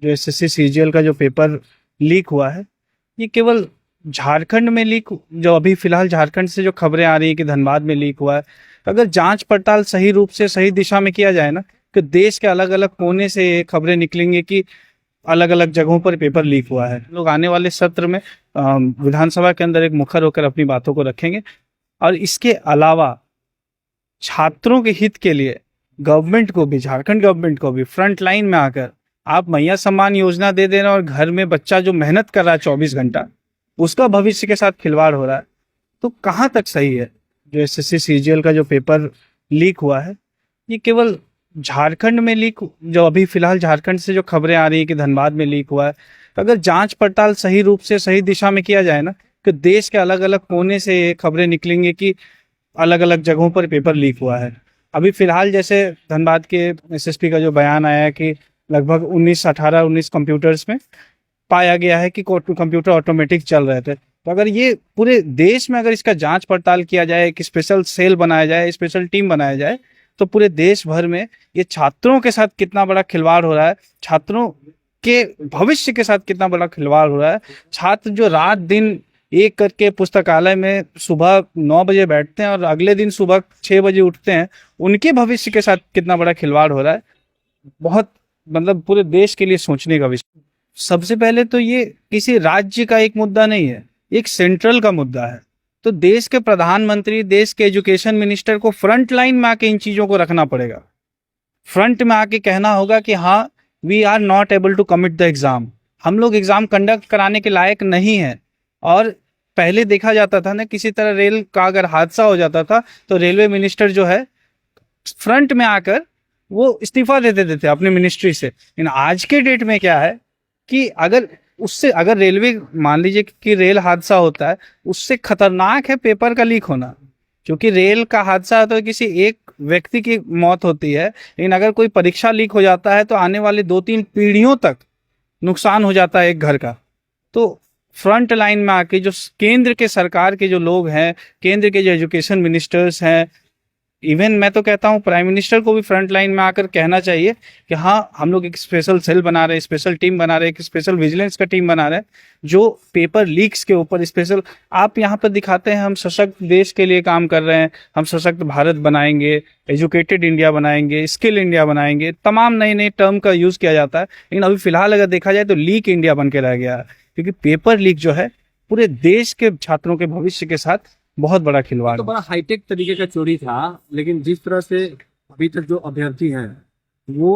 जो SSC CGL का जो पेपर लीक हुआ है, ये केवल झारखंड में लीक, जो अभी फिलहाल झारखंड से जो खबरें आ रही है कि धनबाद में लीक हुआ है, अगर जांच पड़ताल सही रूप से सही दिशा में किया जाए ना, तो देश के अलग अलग कोने से ये खबरें निकलेंगी कि अलग अलग जगहों पर पेपर लीक हुआ है। लोग आने वाले सत्र में विधानसभा के अंदर एक मुखर होकर अपनी बातों को रखेंगे। और इसके अलावा छात्रों के हित के लिए गवर्नमेंट को भी, झारखंड गवर्नमेंट को भी फ्रंट लाइन में आकर आप मैया सम्मान योजना दे देना, और घर में बच्चा जो मेहनत कर रहा है 24 घंटा, उसका भविष्य के साथ खिलवाड़ हो रहा है, तो कहाँ तक सही है? जो एसएससी सीजीएल का जो पेपर लीक हुआ है, ये केवल झारखंड में लीक, जो अभी फिलहाल झारखंड से जो खबरें आ रही है कि धनबाद में लीक हुआ है, तो अगर जांच पड़ताल सही रूप से सही दिशा में किया जाए ना, तो देश के अलग अलग कोने से ये खबरें निकलेंगी कि अलग अलग जगहों पर पेपर लीक हुआ है। अभी फिलहाल जैसे धनबाद के एसएसपी का जो बयान आया है कि लगभग 19 कंप्यूटर्स में पाया गया है कि कंप्यूटर ऑटोमेटिक चल रहे थे। तो अगर ये पूरे देश में अगर इसका जांच पड़ताल किया जाए, एक स्पेशल सेल बनाया जाए, स्पेशल टीम बनाया जाए, तो पूरे देश भर में ये छात्रों के साथ कितना बड़ा खिलवाड़ हो रहा है, छात्रों के भविष्य के साथ कितना बड़ा खिलवाड़ हो रहा है। छात्र जो रात दिन एक करके पुस्तकालय में सुबह 9 बजे बैठते हैं और अगले दिन सुबह 6 बजे उठते हैं, उनके भविष्य के साथ कितना बड़ा खिलवाड़ हो रहा है। बहुत मतलब पूरे देश के लिए सोचने का विषय। सबसे पहले तो ये किसी राज्य का एक मुद्दा नहीं है, एक सेंट्रल का मुद्दा है। तो देश के प्रधानमंत्री, देश के एजुकेशन मिनिस्टर को फ्रंट लाइन में आके इन चीजों को रखना पड़ेगा। फ्रंट में आके कहना होगा कि हाँ, we are not able to commit the exam, हम लोग एग्जाम कंडक्ट कराने के लायक नहीं है। और पहले देखा जाता था ना, किसी तरह रेल का अगर हादसा हो जाता था तो रेलवे मिनिस्टर जो है फ्रंट में आकर वो इस्तीफा दे देते थे अपनी मिनिस्ट्री से। लेकिन आज के डेट में क्या है कि अगर रेलवे, मान लीजिए कि रेल हादसा होता है, उससे खतरनाक है पेपर का लीक होना। क्योंकि रेल का हादसा है तो किसी एक व्यक्ति की मौत होती है, लेकिन अगर कोई परीक्षा लीक हो जाता है तो आने वाले 2-3 पीढ़ियों तक नुकसान हो जाता है एक घर का। तो फ्रंट लाइन में आके जो केंद्र के सरकार के जो लोग हैं, केंद्र के जो एजुकेशन मिनिस्टर्स हैं, इवन मैं तो कहता हूँ प्राइम मिनिस्टर को भी फ्रंट लाइन में आकर कहना चाहिए कि हाँ, हम लोग एक स्पेशल सेल बना रहे हैं, स्पेशल टीम बना रहे हैं, एक स्पेशल विजिलेंस का टीम बना रहे हैं, जो पेपर लीक्स के ऊपर स्पेशल आप यहाँ पर दिखाते हैं हम सशक्त देश के लिए काम कर रहे हैं, हम सशक्त भारत बनाएंगे, एजुकेटेड इंडिया बनाएंगे, स्किल इंडिया बनाएंगे, तमाम नए नए टर्म का यूज किया जाता है। लेकिन अभी फिलहाल अगर देखा जाए तो लीक इंडिया बन के रह गया है, क्योंकि पेपर लीक जो है पूरे देश के छात्रों के भविष्य के साथ बहुत बड़ा खिलवाड़ तो बड़ा हाईटेक तरीके का चोरी था। लेकिन जिस तरह से अभी तक जो अभ्यर्थी हैं, वो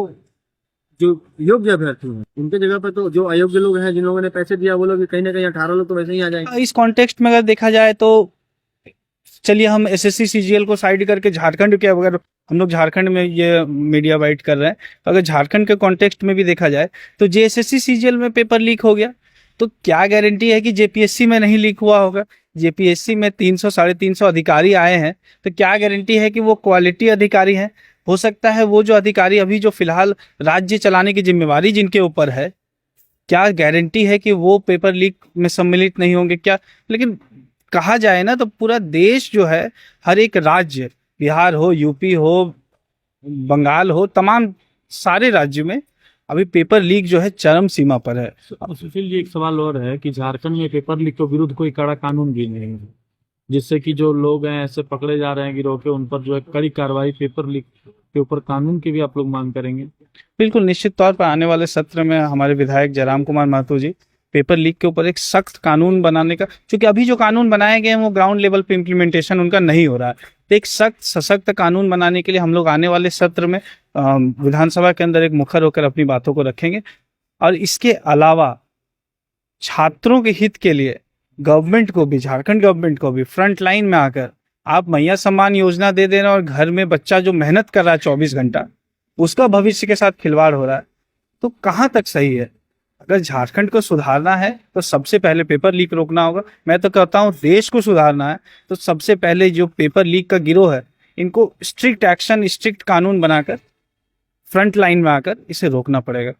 जो योग्य अभ्यर्थी हैं, उनके जगह पर तो जो अयोग्य लोग हैं, जिन लोगों ने पैसे दिया, वो लोग कहीं ना कहीं 18 लोग तो वैसे ही आ जाएंगे। इस कॉन्टेक्स्ट में अगर देखा जाए तो चलिए हम एसएससी सीजीएल को साइड करके झारखंड के, अगर हम लोग झारखंड में ये मीडिया वाइट कर रहे हैं, तो अगर झारखंड के कॉन्टेक्स्ट में भी देखा जाए तो जेएसएससी सीजीएल में पेपर लीक हो गया, तो क्या गारंटी है कि जेपीएससी में नहीं लीक हुआ होगा? जेपीएससी में 300-350 अधिकारी आए हैं, तो क्या गारंटी है कि वो क्वालिटी अधिकारी हैं? हो सकता है वो जो अधिकारी अभी जो फिलहाल राज्य चलाने की जिम्मेवारी जिनके ऊपर है, क्या गारंटी है कि वो पेपर लीक में सम्मिलित नहीं होंगे क्या? लेकिन कहा जाए ना तो पूरा देश जो है, हर एक राज्य, बिहार हो, यूपी हो, बंगाल हो, तमाम सारे राज्यों में अभी पेपर लीक जो है चरम सीमा पर है। सुशील जी, एक सवाल और है कि झारखंड में पेपर लीक के विरुद्ध कोई कड़ा कानून भी नहीं है, जिससे कि जो लोग हैं ऐसे पकड़े जा रहे हैं गिरोह के, उन पर जो है कड़ी कार्रवाई, पेपर लीक के ऊपर कानून की भी आप लोग मांग करेंगे? बिल्कुल, निश्चित तौर पर आने वाले सत्र में हमारे विधायक जयराम कुमार महतो जी पेपर लीक के ऊपर एक सख्त कानून बनाने का, क्योंकि अभी जो कानून बनाए गए हैं वो ग्राउंड लेवल पे इम्प्लीमेंटेशन उनका नहीं हो रहा है, तो एक सख्त सशक्त कानून बनाने के लिए हम लोग आने वाले सत्र में विधानसभा के अंदर एक मुखर होकर अपनी बातों को रखेंगे। और इसके अलावा छात्रों के हित के लिए गवर्नमेंट को भी, झारखंड गवर्नमेंट को भी फ्रंट लाइन में आकर आप मैया सम्मान योजना दे देना, और घर में बच्चा जो मेहनत कर रहा है 24 घंटा, उसका भविष्य के साथ खिलवाड़ हो रहा है, तो कहाँ तक सही है? अगर झारखंड को सुधारना है तो सबसे पहले पेपर लीक रोकना होगा। मैं तो कहता हूँ देश को सुधारना है तो सबसे पहले जो पेपर लीक का गिरोह है, इनको स्ट्रिक्ट एक्शन, स्ट्रिक्ट कानून बनाकर फ्रंट लाइन में आकर इसे रोकना पड़ेगा।